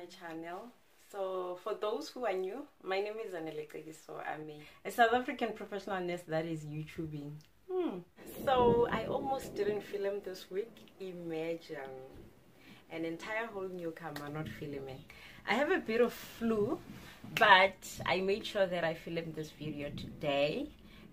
channel. So for those who are new, my name is Aneleke. So I'm a South African professional nurse that is YouTubing. So I almost didn't film this week. Imagine an entire whole newcomer not filming. I have a bit of flu, but I made sure that I filmed this video today.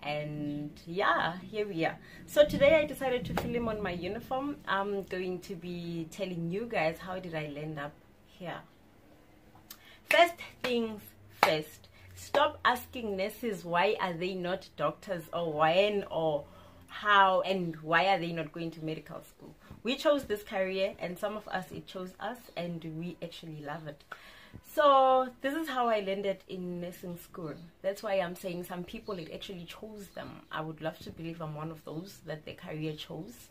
And yeah, here we are. So today I decided to film on my uniform. I'm going to be telling you guys how did I land up here. First things first, stop asking nurses why are they not doctors, or when or how and why are they not going to medical school. We chose this career, and some of us, it chose us, and we actually love it. So this is how I landed in nursing school. That's why I'm saying some people, it actually chose them. I would love to believe I'm one of those that the career chose.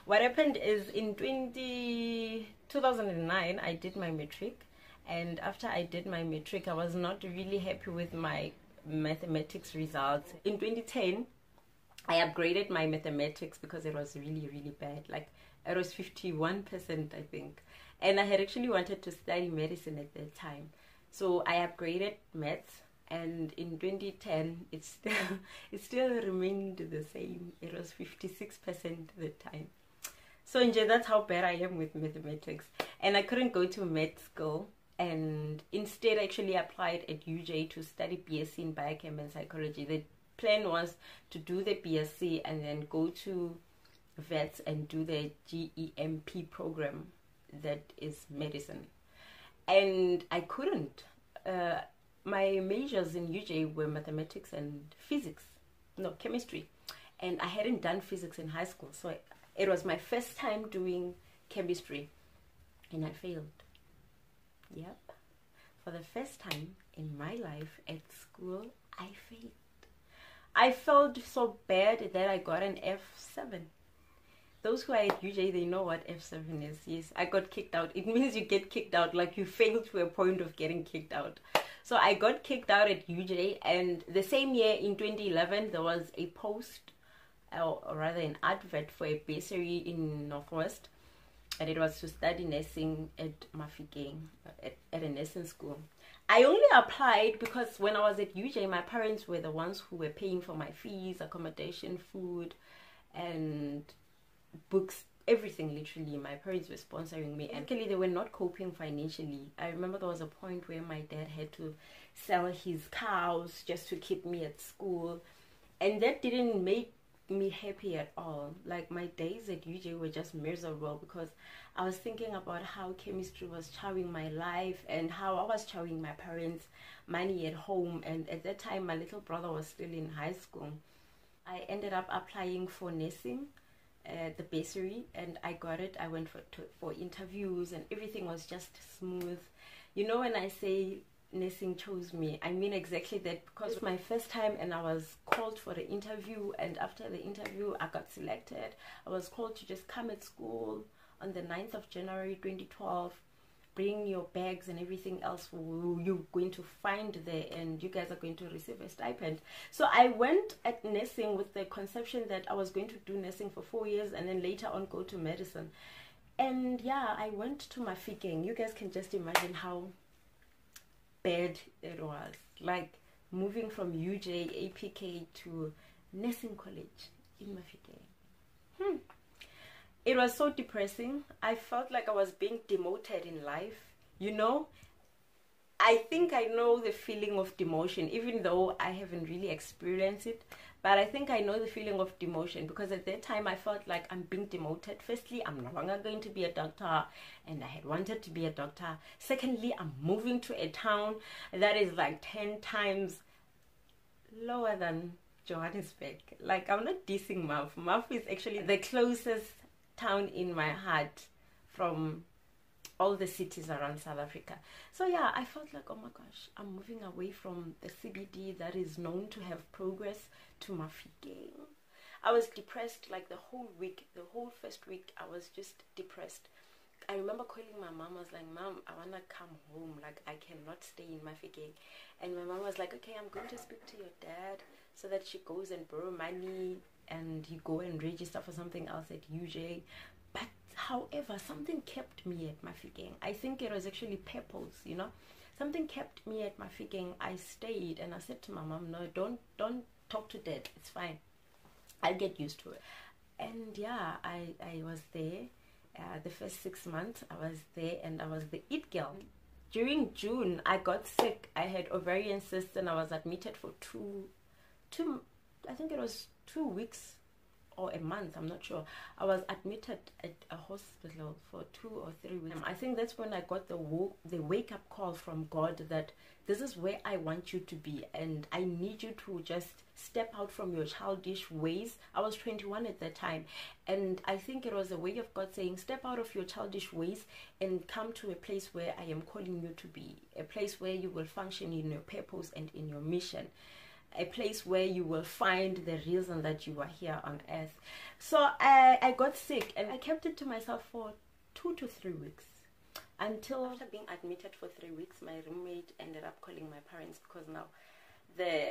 What happened is in 2009 I did my matric, and after I did my matric I was not really happy with my mathematics results. In 2010 I upgraded my mathematics because it was really bad. Like it was 51%, I think. And I had actually wanted to study medicine at that time. So I upgraded maths, and in 2010 it still remained the same. It was 56% at the time. So that's how bad I am with mathematics. And I couldn't go to med school, and instead I actually applied at UJ to study BSc in biochem and psychology. The plan was to do the BSc and then go to vets and do the GEMP program, that is medicine. And I couldn't. My majors in UJ were mathematics and physics, no, chemistry, and I hadn't done physics in high school, so it was my first time doing chemistry, and I failed. Yep, for the first time in my life at school I failed. I felt so bad that I got an F7. Those who are at UJ, they know what F7 is. Yes, I got kicked out. It means you get kicked out, like you fail to a point of getting kicked out. So I got kicked out at UJ, and the same year in 2011, there was a post, or rather an advert for a bursary in Northwest, and it was to study nursing at Mafikeng, at a nursing school. I only applied because when I was at UJ, my parents were the ones who were paying for my fees, accommodation, food, and books, everything. Literally my parents were sponsoring me, and actually they were not coping financially. I remember there was a point where my dad had to sell his cows just to keep me at school, and that didn't make me happy at all. Like my days at UJ were just miserable because I was thinking about how chemistry was chowing my life and how I was chowing my parents money at home. And at that time my little brother was still in high school. I ended up applying for nursing, the bursary, and I got it. I went for interviews, and everything was just smooth. You know, when I say nursing chose me, I mean exactly that, because it was my first time and I was called for the interview, and after the interview I got selected. I was called to just come at school on the 9th of January 2012. Bring your bags and everything else you're going to find there, and you guys are going to receive a stipend. So I went at nursing with the conception that I was going to do nursing for 4 years and then later on go to medicine. And yeah, I went to Mafikeng. You guys can just imagine how bad it was, like moving from UJ APK to nursing college in Mafikeng. It was so depressing. I felt like I was being demoted in life. You know, I think I know the feeling of demotion, even though I haven't really experienced it. But I think I know the feeling of demotion, because at that time I felt like I'm being demoted. Firstly, I'm no longer going to be a doctor, and I had wanted to be a doctor. Secondly, I'm moving to a town that is like 10 times lower than Johannesburg. Like, I'm not dissing Maf. Maf is actually the closest town in my heart from all the cities around South Africa. So yeah, I felt like, oh my gosh, I'm moving away from the CBD that is known to have progress to Mafikeng. I was depressed like the whole week. The whole first week I was just depressed. I remember calling my mom. I was like, Mom, I want to come home. Like, I cannot stay in Mafikeng. And my mom was like, okay, I'm going to speak to your dad so that she goes and borrow money and you go and register for something else at UJ. But However, something kept me at Mafikeng. I think it was actually purpose, you know. Something kept me at Mafikeng. I stayed and I said to my mom, no, don't talk to dad. It's fine. I'll get used to it. And yeah, I was there. The first 6 months I was there, and I was the it girl. During June, I got sick. I had ovarian cysts, and I was admitted for I think it was 2 weeks or a month, I'm not sure. I was admitted at a hospital for 2 or 3 weeks. I think that's when I got the wake-up call from God that this is where I want you to be, and I need you to just step out from your childish ways. I was 21 at that time, and I think it was a way of God saying, step out of your childish ways and come to a place where I am calling you to be, a place where you will function in your purpose and in your mission, a place where you will find the reason that you are here on earth. So I got sick, and I kept it to myself for 2 to 3 weeks. Until after being admitted for 3 weeks, my roommate ended up calling my parents, because now the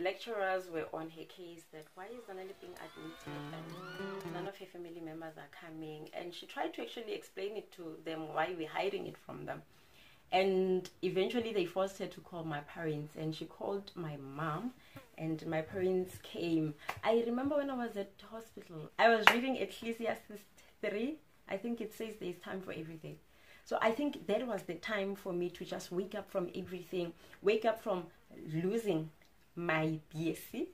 lecturers were on her case that why is Zanele being admitted and none of her family members are coming. And she tried to actually explain it to them why we're hiding it from them. And eventually they forced her to call my parents, and she called my mom, and my parents came. I remember when I was at hospital, I was reading Ecclesiastes 3. I think it says there's time for everything. So I think that was the time for me to just wake up from everything, wake up from losing my BSc,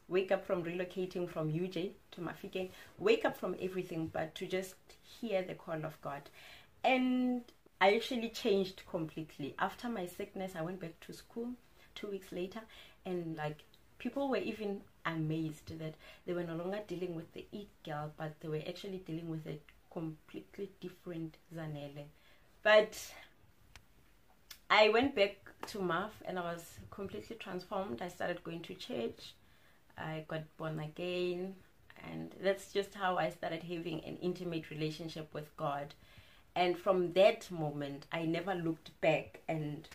wake up from relocating from UJ to Mafikeng, wake up from everything, but to just hear the call of God. And I actually changed completely. After my sickness, I went back to school 2 weeks later, and like people were even amazed that they were no longer dealing with the it girl, but they were actually dealing with a completely different Zanele. But I went back to Maf, and I was completely transformed. I started going to church. I got born again, and that's just how I started having an intimate relationship with God. And from that moment, I never looked back, and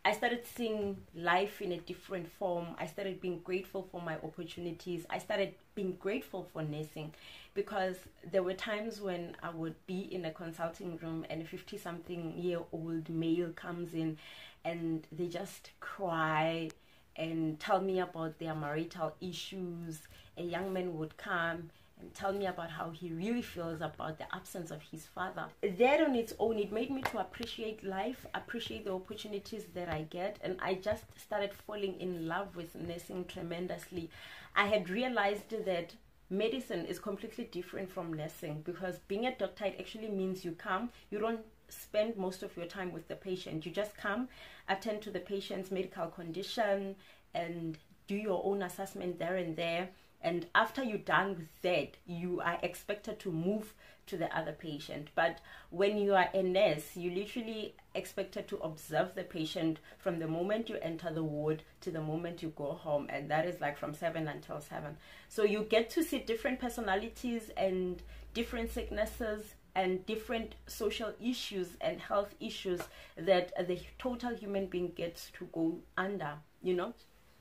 I started seeing life in a different form. I started being grateful for my opportunities. I started being grateful for nursing, because there were times when I would be in a consulting room and a 50-something-year-old male comes in and they just cry and tell me about their marital issues. A young man would come and tell me about how he really feels about the absence of his father. That on its own, it made me to appreciate life, appreciate the opportunities that I get, and I just started falling in love with nursing tremendously. I had realized that medicine is completely different from nursing, because being a doctor, it actually means you come, you don't spend most of your time with the patient. You just come, attend to the patient's medical condition, and do your own assessment there and there. And after you're done with that, you are expected to move to the other patient. But when you are a nurse, you literally expected to observe the patient from the moment you enter the ward to the moment you go home. And that is like from 7 until 7. So you get to see different personalities and different sicknesses and different social issues and health issues that the total human being gets to go under, you know.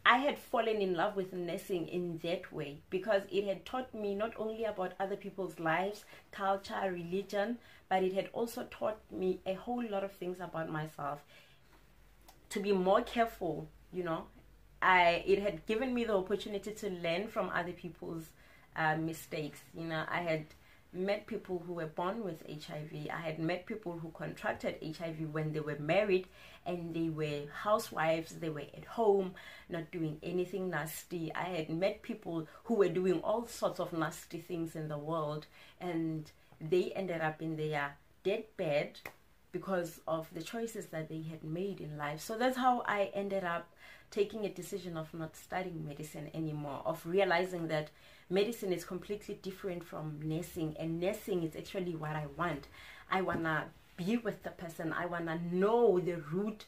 I had fallen in love with nursing in that way, because it had taught me not only about other people's lives, culture, religion, but it had also taught me a whole lot of things about myself. To be more careful, you know. It had given me the opportunity to learn from other people's mistakes. You know, I had met people who were born with HIV. I had met people who contracted HIV when they were married, and they were housewives. They were at home, not doing anything nasty. I had met people who were doing all sorts of nasty things in the world, and they ended up in their deathbed because of the choices that they had made in life. So that's how I ended up taking a decision of not studying medicine anymore, of realizing that medicine is completely different from nursing, and nursing is actually what I want. I want to be with the person. I want to know the root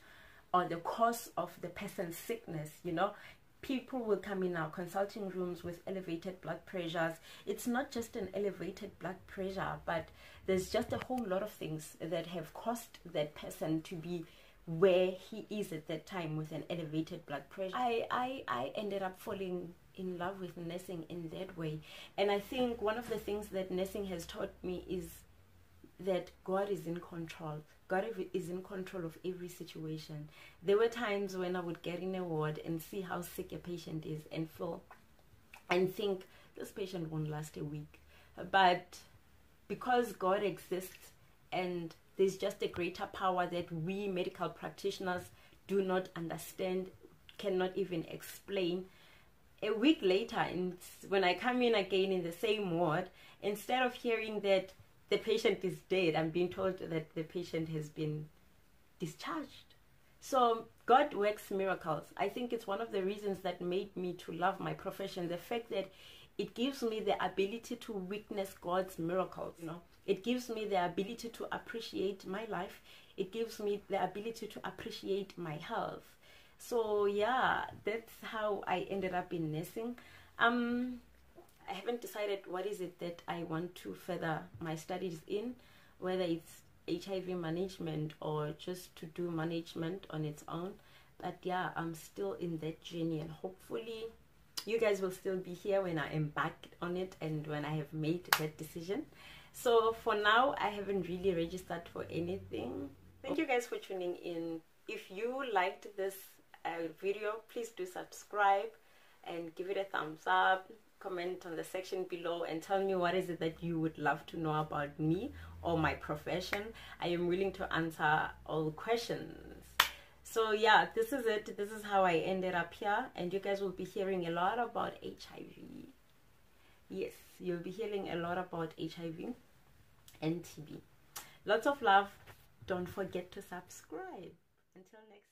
or the cause of the person's sickness, you know. People will come in our consulting rooms with elevated blood pressures. It's not just an elevated blood pressure, but there's just a whole lot of things that have caused that person to be where he is at that time with an elevated blood pressure. I ended up falling in love with nursing in that way. And I think one of the things that nursing has taught me is that God is in control. God is in control of every situation. There were times when I would get in a ward and see how sick a patient is and feel and think this patient won't last a week. But because God exists and there's just a greater power that we medical practitioners do not understand, cannot even explain, a week later, when I come in again in the same ward, instead of hearing that the patient is dead, I'm being told that the patient has been discharged. So God works miracles. I think it's one of the reasons that made me to love my profession, the fact that it gives me the ability to witness God's miracles. It gives me the ability to appreciate my life. It gives me the ability to appreciate my health. So yeah, that's how I ended up in nursing. I haven't decided what is it that I want to further my studies in, whether it's HIV management or just to do management on its own. But yeah, I'm still in that journey, and hopefully you guys will still be here when I embark on it and when I have made that decision. So for now, I haven't really registered for anything. Thank you guys for tuning in. If you liked this video, please do subscribe and give it a thumbs up. Comment on the section below and tell me what is it that you would love to know about me or my profession. I am willing to answer all questions. So yeah, this is it. This is how I ended up here, and you guys will be hearing a lot about HIV. Yes, you'll be hearing a lot about HIV and TB. Lots of love. Don't forget to subscribe. Until next time.